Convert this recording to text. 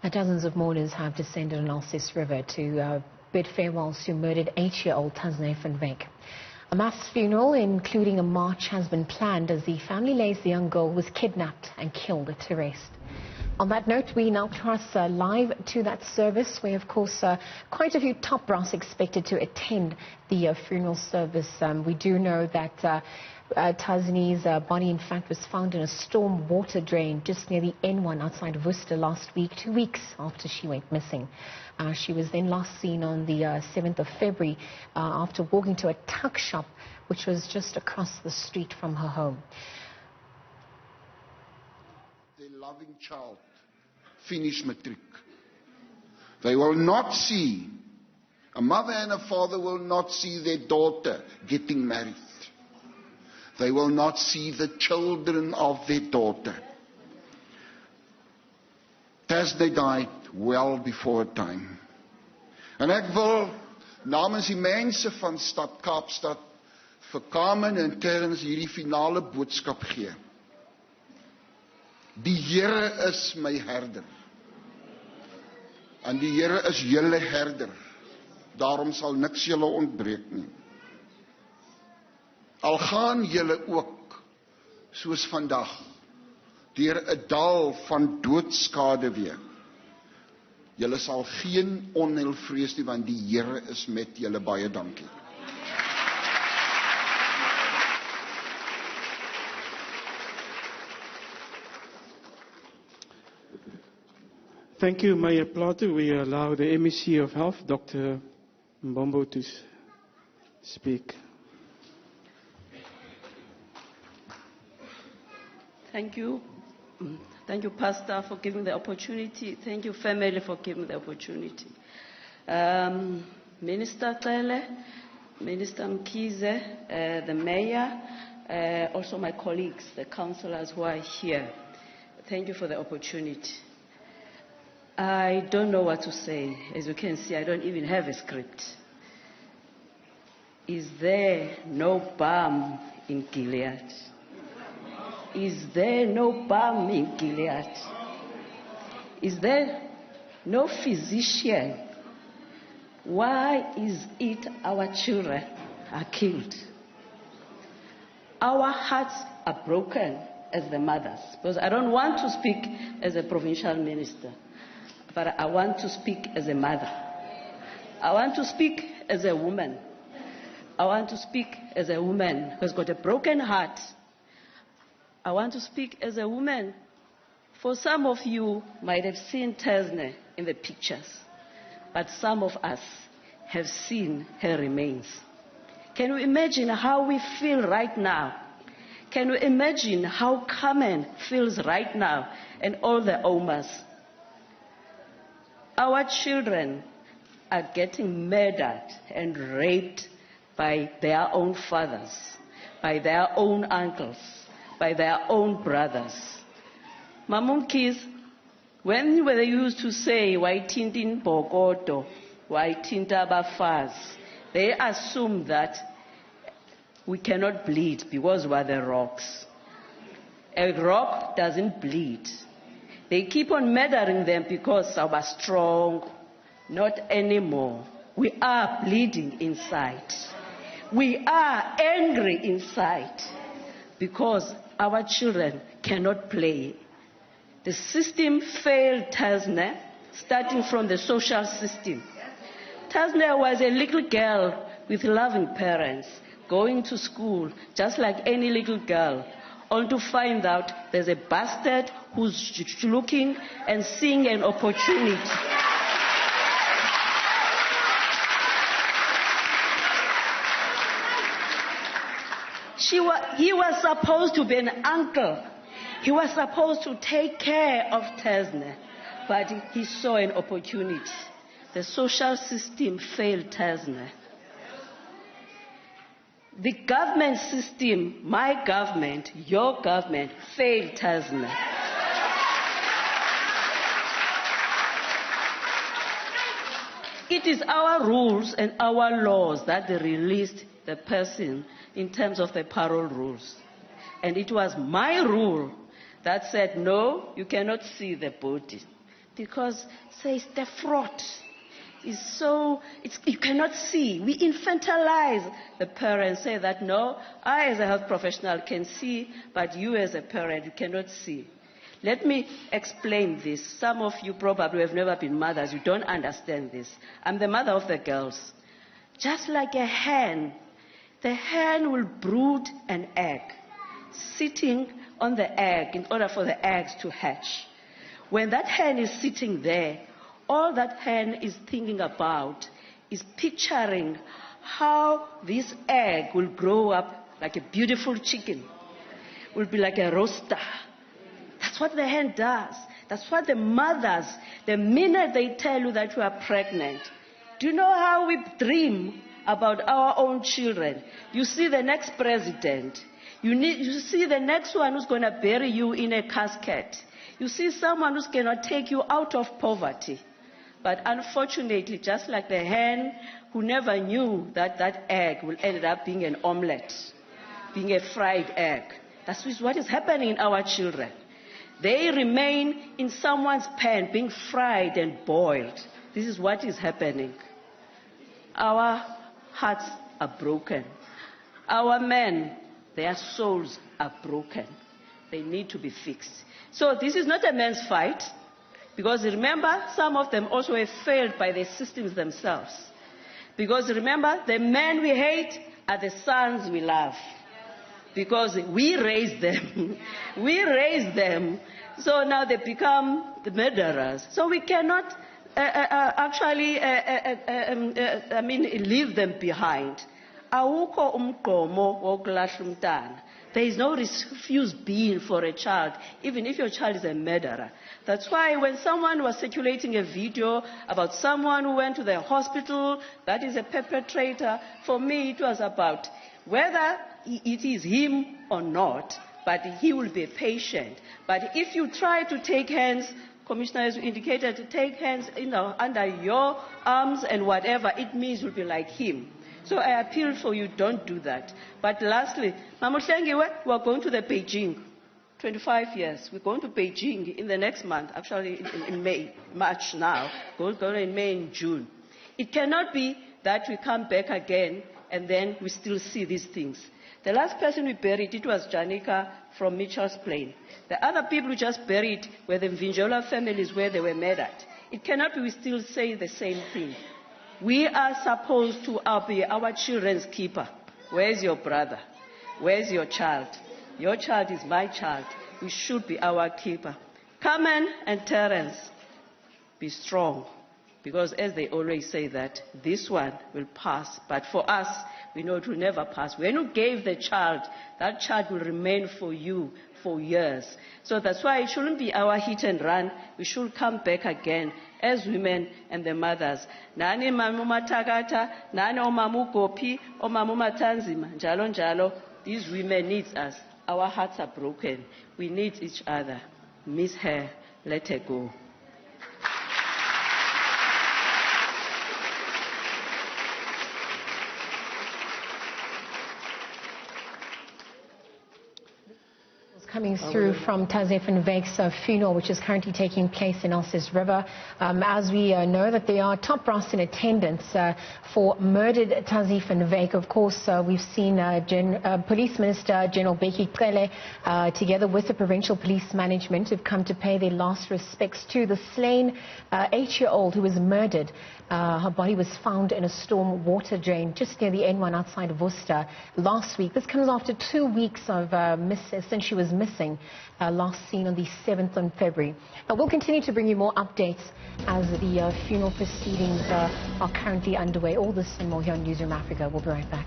Dozens of mourners have descended on Elsies River to bid farewell to murdered 8-year-old Tazne van Wyk. A mass funeral, including a march, has been planned as the family lays the young girl was kidnapped and killed to rest. On that note, we now cross live to that service where, of course, quite a few top brass expected to attend the funeral service. We do know that Tazne's body, in fact, was found in a stormwater drain just near the N1 outside Worcester last week, 2 weeks after she went missing. She was then last seen on the 7th of February after walking to a tuck shop, which was just across the street from her home. Their loving child finish matric. They will not see, a mother and a father will not see their daughter getting married. They will not see the children of their daughter. Tazne died well before time. En ek wil namens die mense van stad Kaapstad vir Carmen en Terrence hierdie finale boodskap gee. Die Here is my herder. En die Here is julle herder. Daarom sal niks julle ontbreek nie. Al gaan julle ook, soos vandag, deur 'n dal van doodskade weer. Julle sal geen onheil vrees nie, want die Here is met julle. Baie dankie. Thank you, Mayor Plato. We allow the MEC of Health, Dr. Mbombo, to speak. Thank you. Thank you, Pastor, for giving the opportunity. Thank you, family, for giving the opportunity. Minister Cele, Minister Mkize, the Mayor, also my colleagues, the councillors who are here. Thank you for the opportunity. I don't know what to say. As you can see, I don't even have a script. Is there no balm in Gilead? Is there no balm in Gilead? Is there no physician? Why is it our children are killed? Our hearts are broken as the mothers, because I don't want to speak as a provincial minister, but I want to speak as a mother. I want to speak as a woman. I want to speak as a woman who's got a broken heart. I want to speak as a woman. For some of you might have seen Tazne in the pictures, but some of us have seen her remains. Can you imagine how we feel right now? Can you imagine how Carmen feels right now and all the Omas? Our children are getting murdered and raped by their own fathers, by their own uncles, by their own brothers. Mamumkis, when they used to say, Waitintin Bogoto, Waitinta Bafaz, they assume that we cannot bleed because we are the rocks. A rock doesn't bleed. They keep on murdering them because we are strong. Not anymore. We are bleeding inside. We are angry inside because our children cannot play. The system failed Tazne, starting from the social system. Tazne was a little girl with loving parents, going to school just like any little girl, only to find out there's a bastard who's looking and seeing an opportunity. He was supposed to be an uncle. He was supposed to take care of Tazne, but he saw an opportunity. The social system failed Tazne. The government system, my government, your government, failed Tazne. It is our rules and our laws that released the person in terms of the parole rules. And it was my rule that said, no, you cannot see the body. because says the fraud is so, you cannot see. We infantilize the parents, say that, no, I as a health professional can see, but you as a parent, you cannot see. Let me explain this. Some of you probably have never been mothers. You don't understand this. I'm the mother of the girls. Just like a hen, the hen will brood an egg, sitting on the egg in order for the eggs to hatch. When that hen is sitting there, all that hen is thinking about is picturing how this egg will grow up like a beautiful chicken, will be like a rooster. That's what the hen does. That's what the mothers, the minute they tell you that you are pregnant, do you know how we dream about our own children? You see the next president. You see the next one who's going to bury you in a casket. You see someone who's going to take you out of poverty. But unfortunately, just like the hen who never knew that that egg will end up being an omelette, being a fried egg. That's what is happening in our children. They remain in someone's pan, being fried and boiled. This is what is happening. Our hearts are broken. Our men, their souls are broken. They need to be fixed. So this is not a men's fight, because remember, some of them also have failed by the systems themselves. Because remember, the men we hate are the sons we love. Because we raised them. We raised them. So now they become the murderers. So we cannot leave them behind. There is no refuse bin for a child, even if your child is a murderer. That's why when someone was circulating a video about someone who went to the hospital, that is a perpetrator, for me it was about whether it is him or not, but he will be a patient. But if you try to take hands, Commissioner has indicated to take hands under your arms and whatever, it means you'll be like him. So I appeal for you, don't do that. But lastly, Mamutlengiwe, we are going to the Beijing, 25 years. We're going to Beijing in the next month, actually in May, March now, going in May and June. It cannot be that we come back again and then we still see these things. The last person we buried, it was Janika from Mitchell's Plain. The other people we just buried were the Mvinjola families where they were murdered. It cannot be we still say the same thing. We are supposed to be our children's keeper. Where's your brother? Where's your child? Your child is my child. We should be our keeper. Carmen and Terence, be strong. Because as they always say that, this one will pass. But for us, we know it will never pass. When you gave the child, that child will remain for you for years. So that's why it shouldn't be our hit and run. We should come back again as women and the mothers. Nani mamuma takata, nani omamu gopi, omamuma tanzima, njalo njalo. These women need us. Our hearts are broken. We need each other. Miss her, let her go. Coming through from Tazne van Wyk's funeral, which is currently taking place in Elsies River. As we know that there are top brass in attendance for murdered Tazne van Wyk. Of course, we've seen Police Minister General Bheki Cele together with the provincial police management have come to pay their last respects to the slain 8-year-old who was murdered. Her body was found in a storm water drain just near the N1 outside of Worcester last week. This comes after 2 weeks of since she was missing, last seen on the 7th of February. Now, we'll continue to bring you more updates as the funeral proceedings are currently underway. All this and more here on Newsroom Africa. We'll be right back.